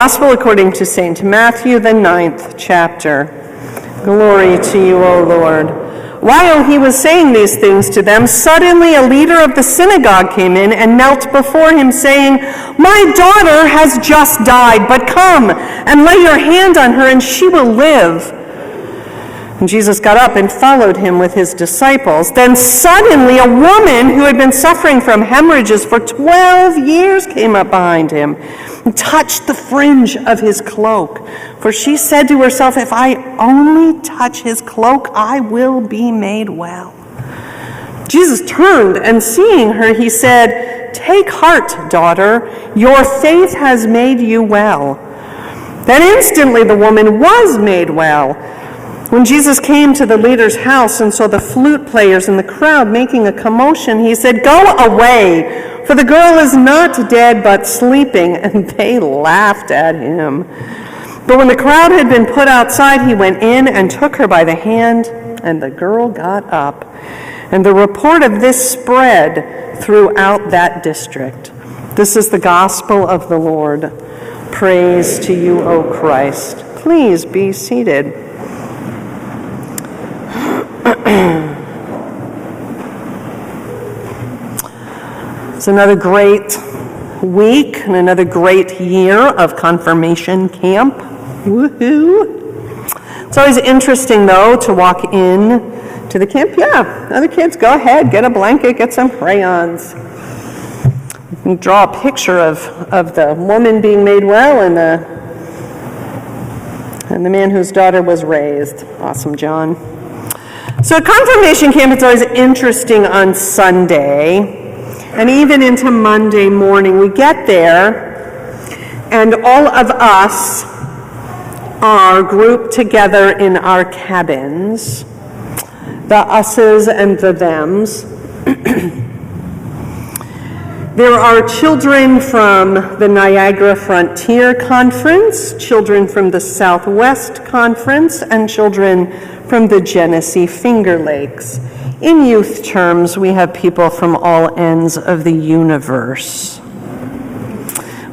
Gospel according to St. Matthew, the 9th chapter. Glory to you, O Lord. While he was saying these things to them, suddenly a leader of the synagogue came in and knelt before him, saying, "My daughter has just died, but come and lay your hand on her, and she will live." And Jesus got up and followed him with his disciples. Then suddenly a woman who had been suffering from hemorrhages for 12 years came up behind him and touched the fringe of his cloak. For she said to herself, "If I only touch his cloak, I will be made well." Jesus turned, and seeing her, he said, "Take heart, daughter, your faith has made you well." Then instantly the woman was made well. When Jesus came to the leader's house and saw the flute players and the crowd making a commotion, he said, "Go away, for the girl is not dead but sleeping." And they laughed at him. But when the crowd had been put outside, he went in and took her by the hand, and the girl got up. And the report of this spread throughout that district. This is the gospel of the Lord. Praise to you, O Christ. Please be seated. It's another great week and another great year of confirmation camp. Woohoo! It's always interesting, though, to walk in to the camp. Yeah, other kids, go ahead, get a blanket, get some crayons. You can draw a picture of the woman being made well and the man whose daughter was raised. Awesome, John. So at confirmation camp, it's always interesting on Sunday, and even into Monday morning. We get there, and all of us are grouped together in our cabins, the us's and the them's. There are children from the Niagara Frontier Conference, children from the Southwest Conference, and children from the Genesee Finger Lakes. In youth terms, we have people from all ends of the universe.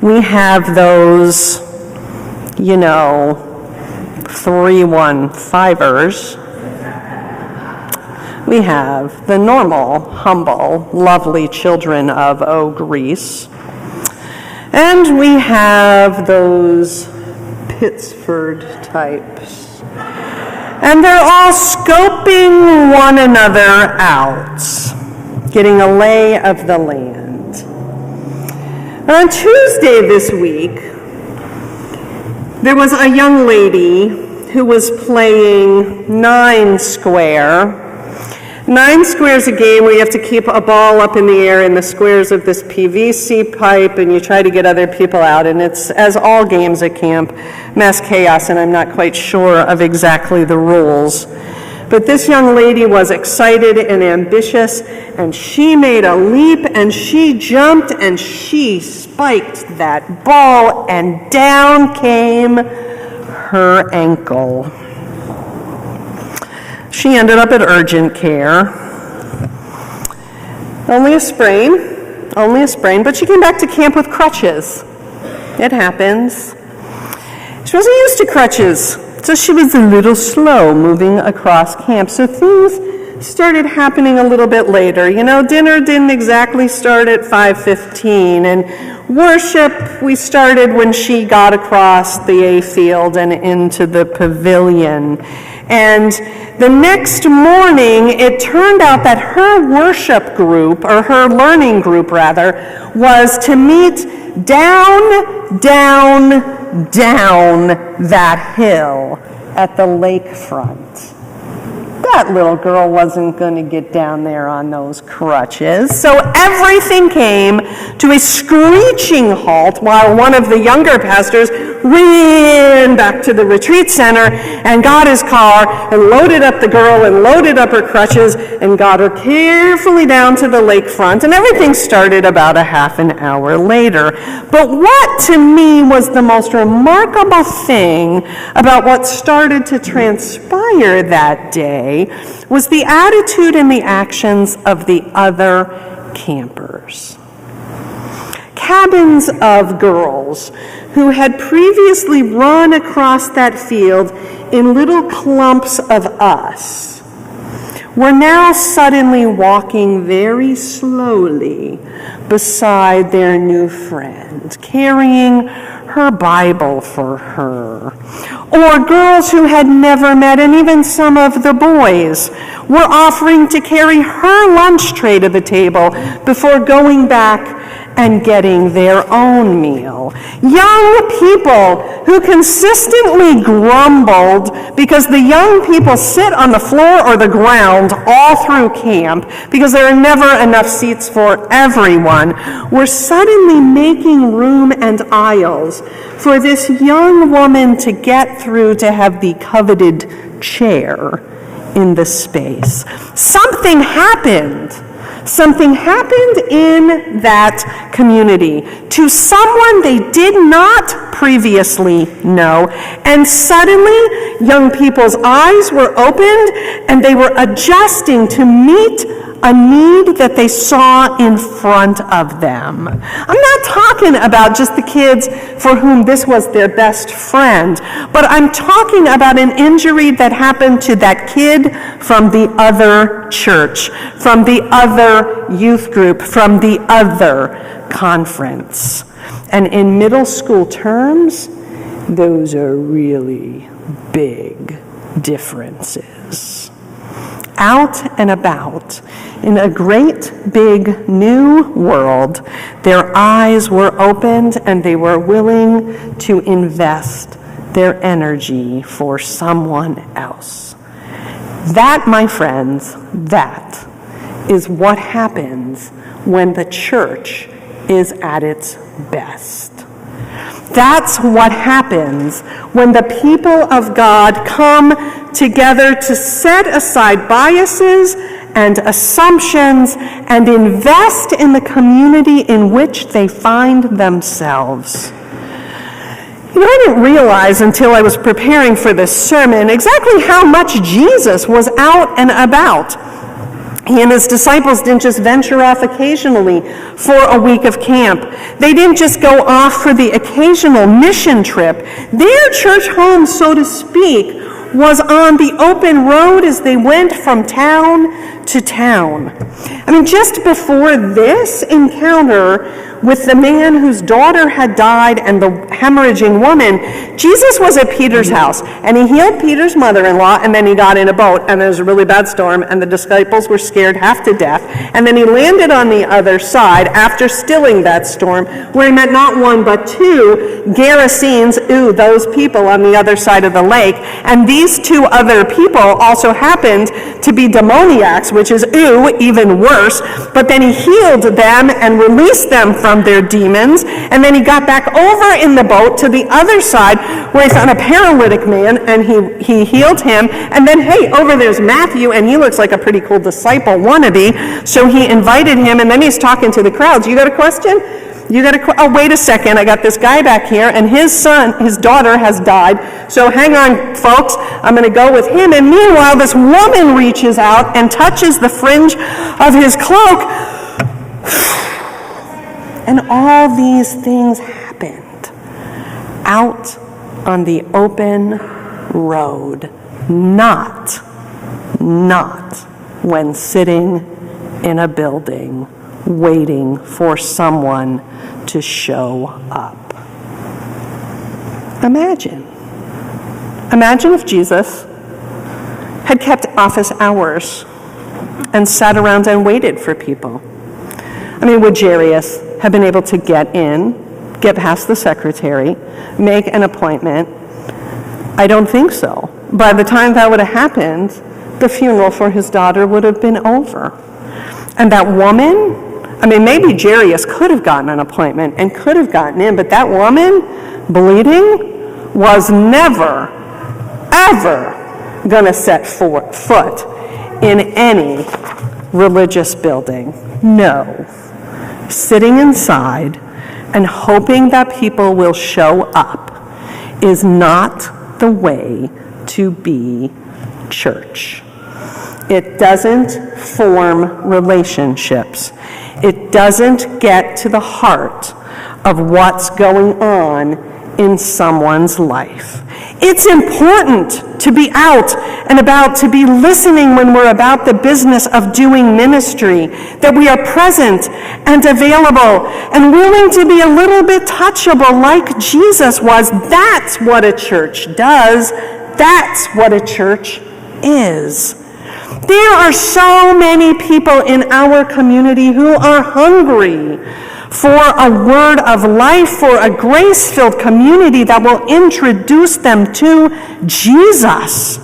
We have those, 315ers. We have the normal, humble, lovely children of Greece. And we have those Pittsford types. And they're all scoping one another out, getting a lay of the land. And on Tuesday this week, there was a young lady who was playing 9 Square. 9 Square is a game where you have to keep a ball up in the air in the squares of this PVC pipe, and you try to get other people out. And it's, as all games at camp, mass chaos, and I'm not quite sure of exactly the rules. But this young lady was excited and ambitious, and she made a leap, and she jumped, and she spiked that ball, and down came her ankle. She ended up at urgent care. Only a sprain, but she came back to camp with crutches. It happens. She wasn't used to crutches, so she was a little slow moving across camp. So things started happening a little bit later. Dinner didn't exactly start at 5:15, and worship, we started when she got across the A field and into the pavilion. And the next morning, it turned out that her worship group, or her learning group rather, was to meet down that hill at the lakefront. That little girl wasn't going to get down there on those crutches. So everything came to a screeching halt while one of the younger pastors ran back to the retreat center and got his car and loaded up the girl and loaded up her crutches and got her carefully down to the lakefront. And everything started about a half an hour later. But what to me was the most remarkable thing about what started to transpire that day was the attitude and the actions of the other campers. Cabins of girls who had previously run across that field in little clumps of us, were now suddenly walking very slowly beside their new friend, carrying her Bible for her. Or girls who had never met, and even some of the boys, were offering to carry her lunch tray to the table before going back and getting their own meal. Young people who consistently grumbled because the young people sit on the floor or the ground all through camp because there are never enough seats for everyone, were suddenly making room and aisles for this young woman to get through to have the coveted chair in the space. Something happened. Something happened in that community to someone they did not previously know, and suddenly young people's eyes were opened and they were adjusting to meet a need that they saw in front of them. I'm not talking about just the kids for whom this was their best friend, but I'm talking about an injury that happened to that kid from the other church, from the other youth group, from the other conference. And in middle school terms, those are really big differences. Out and about in a great big new world, their eyes were opened and they were willing to invest their energy for someone else. That, my friends, that is what happens when the church is at its best. That's what happens when the people of God come together to set aside biases and assumptions and invest in the community in which they find themselves. You know, I didn't realize until I was preparing for this sermon exactly how much Jesus was out and about. He and his disciples didn't just venture off occasionally for a week of camp. They didn't just go off for the occasional mission trip. Their church home, so to speak, was on the open road as they went from town to town. I mean, just before this encounter with the man whose daughter had died and the hemorrhaging woman, Jesus was at Peter's house, and he healed Peter's mother-in-law, and then he got in a boat, and there was a really bad storm, and the disciples were scared half to death, and then he landed on the other side after stilling that storm, where he met not one but two Gerasenes, those people on the other side of the lake, and these two other people also happened to be demoniacs, which is even worse, but then he healed them and released them from their demons, and then he got back over in the boat to the other side where he found a paralytic man and he healed him, and then hey, over there's Matthew, and he looks like a pretty cool disciple wannabe, so he invited him, and then he's talking to the crowds. You got a question? Oh, wait a second, I got this guy back here, and his daughter has died, so hang on, folks, I'm going to go with him. And meanwhile, this woman reaches out and touches the fringe of his cloak, and all these things happened out on the open road, not when sitting in a building waiting for someone to show up. Imagine if Jesus had kept office hours and sat around and waited for people. I mean, would Jairus have been able to get in, get past the secretary, make an appointment? I don't think so. By the time that would have happened, the funeral for his daughter would have been over. And that woman, I mean, maybe Jairus could have gotten an appointment and could have gotten in, but that woman, bleeding, was never, ever going to set foot in any religious building. No. Sitting inside and hoping that people will show up is not the way to be church. It doesn't form relationships. It doesn't get to the heart of what's going on in someone's life. It's important to be out and about, to be listening when we're about the business of doing ministry, that we are present and available and willing to be a little bit touchable like Jesus was. That's what a church does. That's what a church is. There are so many people in our community who are hungry for a word of life, for a grace-filled community that will introduce them to Jesus.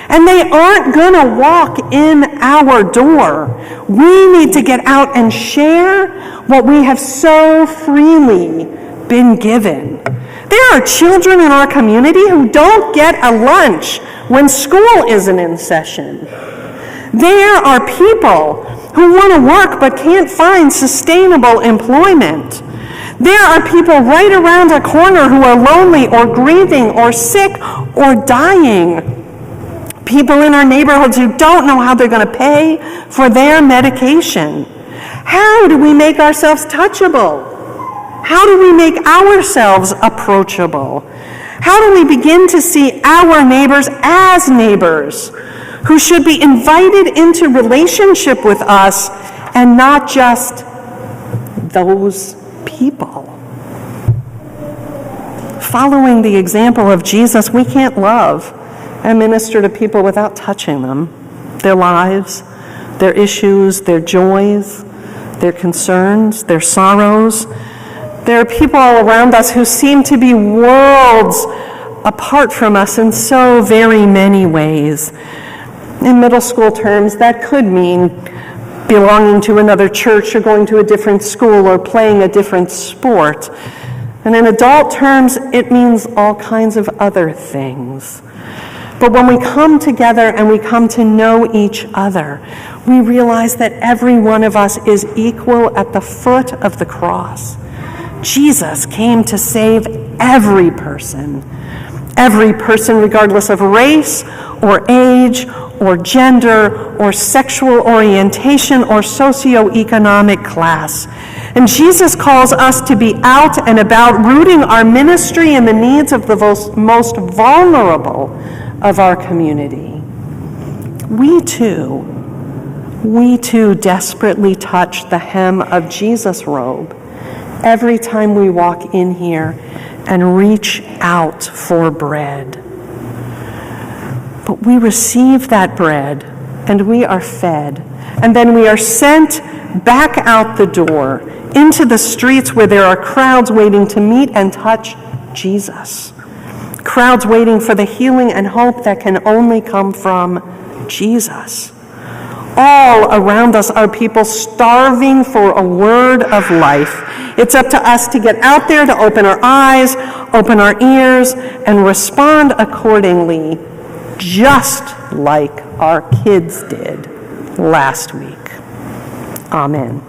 And they aren't going to walk in our door. We need to get out and share what we have so freely been given. There are children in our community who don't get a lunch when school isn't in session. There are people who want to work but can't find sustainable employment. There are people right around a corner who are lonely or grieving or sick or dying. People in our neighborhoods who don't know how they're going to pay for their medication. How do we make ourselves touchable? How do we make ourselves approachable? How do we begin to see our neighbors as neighbors who should be invited into relationship with us and not just those people? Following the example of Jesus, we can't love and minister to people without touching them, their lives, their issues, their joys, their concerns, their sorrows. There are people all around us who seem to be worlds apart from us in so very many ways. In middle school terms, that could mean belonging to another church or going to a different school or playing a different sport. And in adult terms, it means all kinds of other things. But when we come together and we come to know each other, we realize that every one of us is equal at the foot of the cross. Jesus came to save every person regardless of race or age or gender or sexual orientation or socioeconomic class. And Jesus calls us to be out and about, rooting our ministry in the needs of the most vulnerable of our community. We too desperately touch the hem of Jesus' robe every time we walk in here and reach out for bread. But we receive that bread and we are fed, and then we are sent back out the door into the streets where there are crowds waiting to meet and touch Jesus. Crowds waiting for the healing and hope that can only come from Jesus. All around us are people starving for a word of life. It's up to us to get out there, to open our eyes, open our ears, and respond accordingly, just like our kids did last week. Amen.